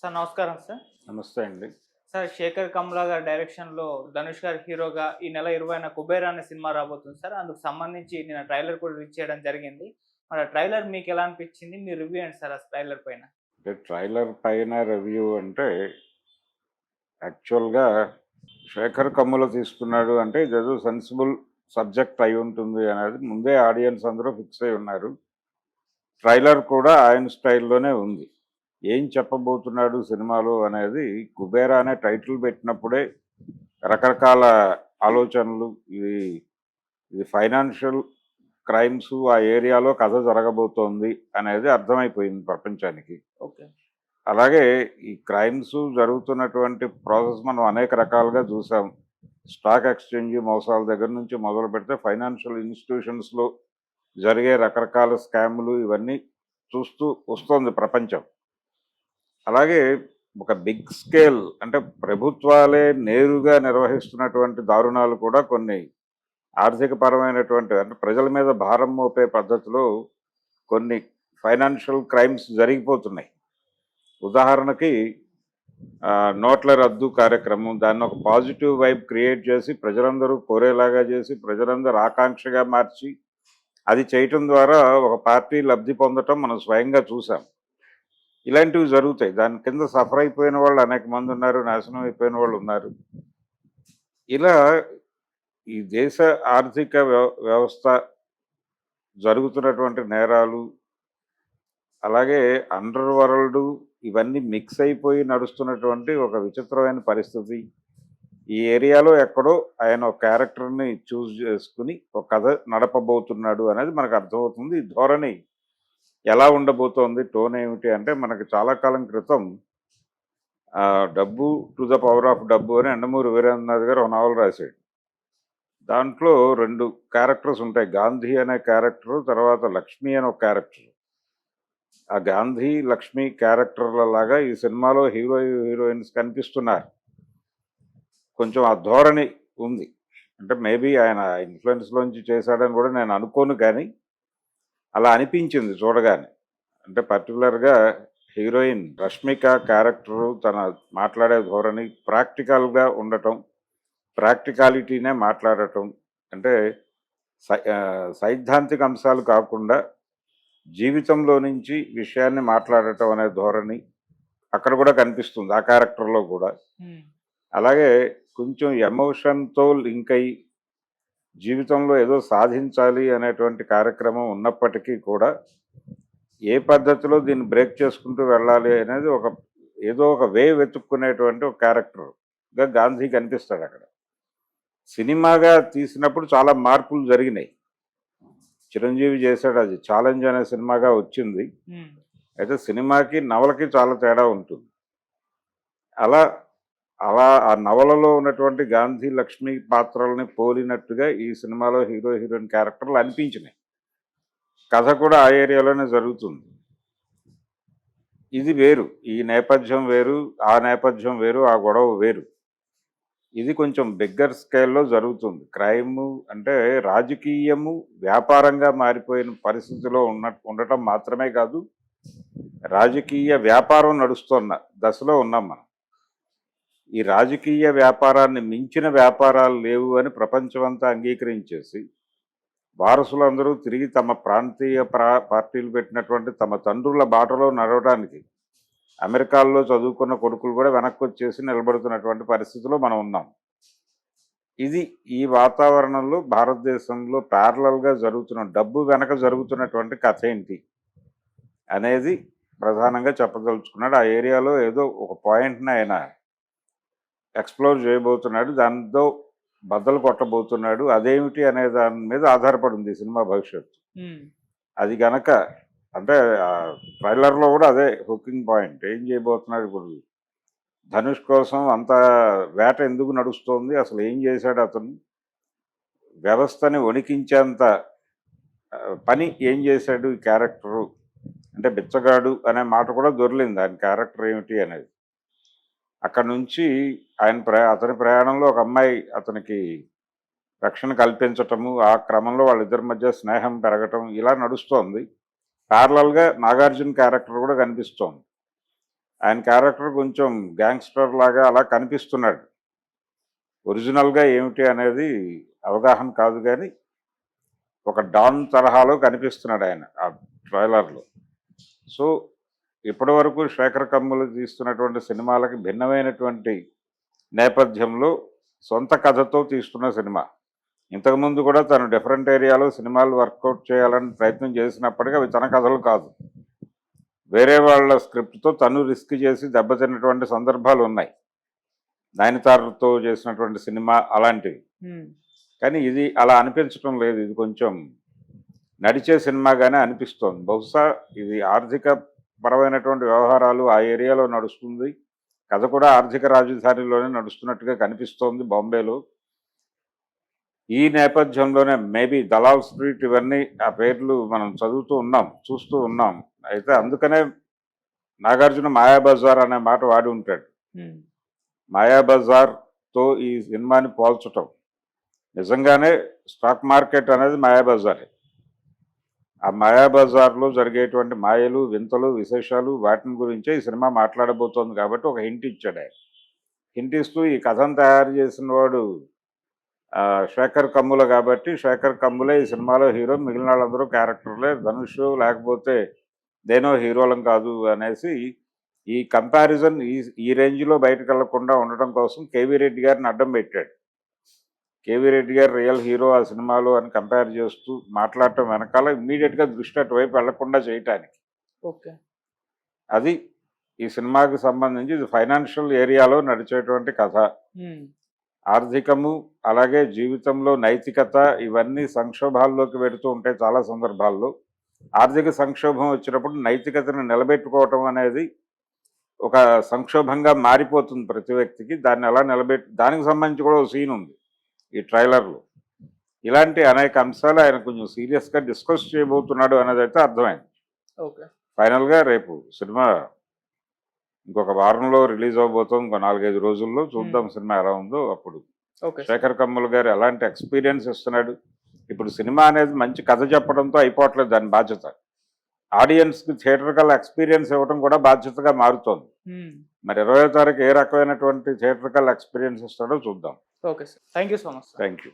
Sir నమస్కారం sir. నమస్తే అండి. సార్ 'శేఖర్ కమ్లా' గారి డైరెక్షన్‌లో ధనుష్ గారు హీరోగా ఈ నెల 20న 'కుబేరా' అనే సినిమా రాబోతుంది సార్. అందుకు సంబంధించి నిన్న ట్రైలర్ కూడా రిలీజ్ చేయడం జరిగింది. మరి ఆ ట్రైలర్ మీకెలా అనిపించింది? మీ రివ్యూ ఏంటి సార్ ఆ ట్రైలర్ పైన? అంటే ట్రైలర్ పైన రివ్యూ అంటే యాక్చువల్‌గా 'శేఖర్ కమ్ముల' తీస్తున్నాడు అంటే ఇదేదో సెన్సిబుల్ సబ్జెక్ట్ అయి ఉంటుంది అనేది ముందే ఆడియన్స్ అందరూ ఫిక్స్ అయ్యి ఉన్నారు. ట్రైలర్ కూడా ఆయన స్టైల్‌లోనే ఉంది. ఏం చెప్పబోతున్నాడు సినిమాలో అనేది 'కుబేరా' అనే టైటిల్ పెట్టినప్పుడే రకరకాల ఆలోచనలు ఇది ఇది ఫైనాన్షియల్ క్రైమ్స్ ఆ ఏరియాలో కథ జరగబోతోంది అనేది అర్థమైపోయింది ప్రపంచానికి. ఓకే. అలాగే ఈ క్రైమ్స్ జరుగుతున్నటువంటి ప్రాసెస్ మనం అనేక రకాలుగా చూసాం. స్టాక్ ఎక్స్చేంజ్ మోసాల దగ్గర నుంచి మొదలు పెడితే ఫైనాన్షియల్ ఇన్స్టిట్యూషన్స్‌లో జరిగే రకరకాల స్కామ్‌లు ఇవన్నీ చూస్తూ వస్తోంది ప్రపంచం. అలాగే ఒక బిగ్ స్కేల్ అంటే ప్రభుత్వాలే నేరుగా నిర్వహిస్తున్నటువంటి దారుణాలు కూడా కొన్ని ఆర్థిక పరమైనటువంటి అంటే ప్రజల మీద భారం మోపే పద్ధతిలో కొన్ని ఫైనాన్షియల్ క్రైమ్స్ జరిగిపోతున్నాయి. ఉదాహరణకి నోట్ల రద్దు కార్యక్రమం దాన్ని ఒక పాజిటివ్ వైబ్ క్రియేట్ చేసి ప్రజలందరూ కోరేలాగా చేసి ప్రజలందరూ ఆకాంక్షగా మార్చి అది చేయటం ద్వారా ఒక పార్టీ లబ్ధి పొందటం మనం స్వయంగా చూసాం. ఇలాంటివి జరుగుతాయి. దాని కింద సఫర్ అయిపోయిన వాళ్ళు అనేక మంది ఉన్నారు, నాశనం అయిపోయిన వాళ్ళు ఉన్నారు. ఇలా ఈ దేశ ఆర్థిక వ్యవస్థ జరుగుతున్నటువంటి నేరాలు అలాగే అండర్ వరల్డ్ ఇవన్నీ మిక్స్ అయిపోయి నడుస్తున్నటువంటి ఒక విచిత్రమైన పరిస్థితి. ఈ ఏరియాలో ఎక్కడో ఆయన ఒక క్యారెక్టర్ని చూస్ చేసుకుని ఒక కథ నడపబోతున్నాడు అనేది మనకు అర్థమవుతుంది. ఈ ధోరణి ఎలా ఉండబోతోంది, టోన్ ఏమిటి అంటే మనకి చాలా కాలం క్రితం 'డబ్బు టు ద పవర్ ఆఫ్ డబ్బు' అని యండమూరి వీరేంద్రనాథ్ గారు ఒక నవల రాశాడు. దాంట్లో 2 క్యారెక్టర్స్ ఉంటాయి. గాంధీ అనే క్యారెక్టర్, తర్వాత లక్ష్మి అనే ఒక క్యారెక్టర్. ఆ గాంధీ, లక్ష్మి క్యారెక్టర్ల లాగా ఈ సినిమాలో హీరోయిన్స్ కనిపిస్తున్నారు. కొంచెం ఆ ధోరణి ఉంది. అంటే మేబీ ఆయన ఇన్‌ఫ్లుయెన్స్‌లోంచి చేశాడని కూడా నేను అనుకోను కానీ, అలా అనిపించింది చూడగానే. అంటే పర్టికులర్‌గా హీరోయిన్ రష్మిక క్యారెక్టరు తన మాట్లాడే ధోరణి ప్రాక్టికల్‌గా ఉండటం, ప్రాక్టికాలిటీనే మాట్లాడటం. అంటే సైద్ధాంతిక అంశాలు కాకుండా జీవితంలో నుంచి విషయాన్ని మాట్లాడటం అనే ధోరణి అక్కడ కూడా కనిపిస్తుంది ఆ క్యారెక్టర్లో కూడా. అలాగే కొంచెం ఎమోషన్తో లింక్ అయ్యి జీవితంలో ఏదో సాధించాలి అనేటువంటి కార్యక్రమం ఉన్నప్పటికీ కూడా ఏ పద్ధతిలో దీన్ని బ్రేక్ చేసుకుంటూ వెళ్ళాలి అనేది ఏదో ఒక వే వెతుక్కునేటువంటి ఒక క్యారెక్టర్గా గాంధీ కనిపిస్తాడు అక్కడ. సినిమాగా తీసినప్పుడు చాలా మార్పులు జరిగినాయి. చిరంజీవి చేశాడు, అది ఛాలెంజ్ అనే సినిమాగా వచ్చింది. అయితే సినిమాకి నవలకి చాలా తేడా ఉంటుంది. అలా అలా ఆ నవలలో ఉన్నటువంటి గాంధీ లక్ష్మి పాత్రల్ని పోలినట్టుగా ఈ సినిమాలో హీరో హీరోయిన్ క్యారెక్టర్లు అనిపించినాయి. కథ కూడా ఆ ఏరియాలోనే జరుగుతుంది. ఇది వేరు, ఈ నేపథ్యం వేరు, ఆ నేపథ్యం వేరు, ఆ గొడవ వేరు. ఇది కొంచెం బిగ్గర్ స్కేల్లో జరుగుతుంది. క్రైము అంటే రాజకీయము వ్యాపారంగా మారిపోయిన పరిస్థితిలో ఉండటం మాత్రమే కాదు, రాజకీయ వ్యాపారం నడుస్తున్న దశలో ఉన్నాం మనం. ఈ రాజకీయ వ్యాపారాన్ని మించిన వ్యాపారాలు లేవు అని ప్రపంచమంతా అంగీకరించేసి వారసులందరూ తిరిగి తమ ప్రాంతీయ పార్టీలు పెట్టినటువంటి తమ తండ్రుల బాటలో నడవడానికి అమెరికాలో చదువుకున్న కొడుకులు కూడా వెనక్కి వచ్చేసి నిలబడుతున్నటువంటి పరిస్థితిలో మనం ఉన్నాం. ఇది ఈ వాతావరణంలో భారతదేశంలో ప్యారలల్గా జరుగుతున్న డబ్బు వెనక జరుగుతున్నటువంటి కథ ఏంటి అనేది ప్రధానంగా చెప్పదలుచుకున్నాడు. ఆ ఏరియాలో ఏదో ఒక పాయింట్ని ఆయన ఎక్స్ప్లోర్ చేయబోతున్నాడు, దాంతో బద్దలు కొట్టబోతున్నాడు. అదేమిటి అనే దాని మీద ఆధారపడి ఉంది సినిమా భవిష్యత్తు. అది గనక అంటే ట్రైలర్లో కూడా అదే హుకింగ్ పాయింట్. ఏం చేయబోతున్నాడు ఇప్పుడు, ధనుష్ కోసం అంత వేట ఎందుకు నడుస్తోంది, అసలు ఏం చేశాడు అతను, వ్యవస్థని వణికించేంత పని ఏం చేశాడు ఈ క్యారెక్టరు, అంటే బిచ్చగాడు అనే మాట కూడా దొరికింది ఆయన క్యారెక్టర్ ఏమిటి అనేది. అక్కడ నుంచి అతని ప్రయాణంలో ఒక అమ్మాయి అతనికి రక్షణ కల్పించటము, ఆ క్రమంలో వాళ్ళిద్దరి మధ్య స్నేహం పెరగటం ఇలా నడుస్తోంది. ప్యారలల్గా నాగార్జున క్యారెక్టర్ కూడా కనిపిస్తోంది. ఆయన క్యారెక్టర్ కొంచెం గ్యాంగ్స్టర్ లాగా అలా కనిపిస్తున్నాడు. ఒరిజినల్గా ఏమిటి అనేది అవగాహన కాదు, కానీ ఒక డాన్ తరహాలో కనిపిస్తున్నాడు ఆయన ఆ ట్రైలర్లో. సో ఇప్పటి వరకు శేఖర్ కమ్ములు తీస్తున్నటువంటి సినిమాలకి భిన్నమైనటువంటి నేపథ్యంలో సొంత కథతో తీస్తున్న సినిమా. ఇంతకుముందు కూడా తను డిఫరెంట్ ఏరియాలో సినిమాలు వర్కౌట్ చేయాలని ప్రయత్నం చేసినప్పటికీ అవి తన కథలు కాదు, వేరే వాళ్ళ స్క్రిప్ట్తో తను రిస్క్ చేసి దెబ్బతిన్నటువంటి సందర్భాలు ఉన్నాయి. నయనతారతో చేసినటువంటి సినిమా అలాంటివి. కానీ ఇది అలా అనిపించడం లేదు. ఇది కొంచెం నడిచే సినిమాగానే అనిపిస్తోంది. బహుశా ఇది ఆర్థిక పరమైనటువంటి వ్యవహారాలు ఆ ఏరియాలో నడుస్తుంది. కథ కూడా ఆర్థిక రాజధానిలోనే నడుస్తున్నట్టుగా కనిపిస్తోంది బాంబేలో. ఈ నేపథ్యంలోనే మేబీ దలాల్ స్ట్రీట్ ఇవన్నీ ఆ పేర్లు మనం చదువుతూ ఉన్నాం, చూస్తూ ఉన్నాం. అయితే అందుకనే నాగార్జున మాయాబజార్ అనే మాట వాడి ఉంటాడు. మాయాబజార్తో ఈ సినిమాని పోల్చటం నిజంగానే స్టాక్ మార్కెట్ అనేది మాయాబజారే. ఆ మాయాబజార్లో జరిగేటువంటి మాయలు, వింతలు, విశేషాలు వాటిని గురించే ఈ సినిమా మాట్లాడబోతోంది. కాబట్టి ఒక హింట్ ఇచ్చాడు ఆయన. హింట్ ఇస్తూ ఈ కథను తయారు చేసిన వాడు శేఖర్ కమ్ముల కాబట్టి శేఖర్ కమ్ములే ఈ సినిమాలో హీరో, మిగిలిన వాళ్ళందరూ క్యారెక్టర్లే, ధనుష్ లేకపోతే దేనో హీరోలం కాదు అనేసి ఈ కంపారిజన్ ఈ రేంజ్లో బయటకు వెళ్లకుండా ఉండడం కోసం కేవీ రెడ్డి గారిని అడ్డం పెట్టాడు. కేవీ రెడ్డి గారు రియల్ హీరో ఆ సినిమాలో అని కంపేర్ చేస్తూ మాట్లాడటం వెనకాల ఇమ్మీడియట్గా దృష్టి అటువైపు వెళ్లకుండా చేయటానికి. ఓకే, అది ఈ సినిమాకి సంబంధించి ఇది ఫైనాన్షియల్ ఏరియాలో నడిచేటువంటి కథ. ఆర్థికము అలాగే జీవితంలో నైతికత ఇవన్నీ సంక్షోభాల్లోకి వెళుతూ ఉంటాయి. చాలా సందర్భాల్లో ఆర్థిక సంక్షోభం వచ్చినప్పుడు నైతికతను నిలబెట్టుకోవటం అనేది ఒక సంక్షోభంగా మారిపోతుంది ప్రతి వ్యక్తికి. దాన్ని ఎలా దానికి సంబంధించి కూడా ఒక సీన్ ఉంది ఈ ట్రైలర్లో. ఇలాంటి అనేక అంశాలు ఆయన కొంచెం సీరియస్గా డిస్కస్ చేయబోతున్నాడు అనేది అయితే అర్థమైంది. ఓకే, ఫైనల్గా రేపు సినిమా ఇంకొక వారంలో రిలీజ్ అవబోతుంది. ఇంకో 4-5 రోజుల్లో చూద్దాం సినిమా ఎలా ఉందో. అప్పుడు శేఖర్ కమ్ముల గారు ఎలాంటి ఎక్స్పీరియన్స్ ఇస్తున్నాడు. ఇప్పుడు సినిమా అనేది మంచి కథ చెప్పడంతో అయిపోవట్లేదు దాని బాధ్యత. ఆడియన్స్కి థియేటర్కల్ ఎక్స్పీరియన్స్ ఇవ్వడం కూడా బాధ్యతగా మారుతోంది. మరి 20వ తారీఖు ఏ రకమైనటువంటి థియేటర్కల్ ఎక్స్పీరియన్స్ ఇస్తాడో చూద్దాం. Okay sir, thank you so much. Thank you.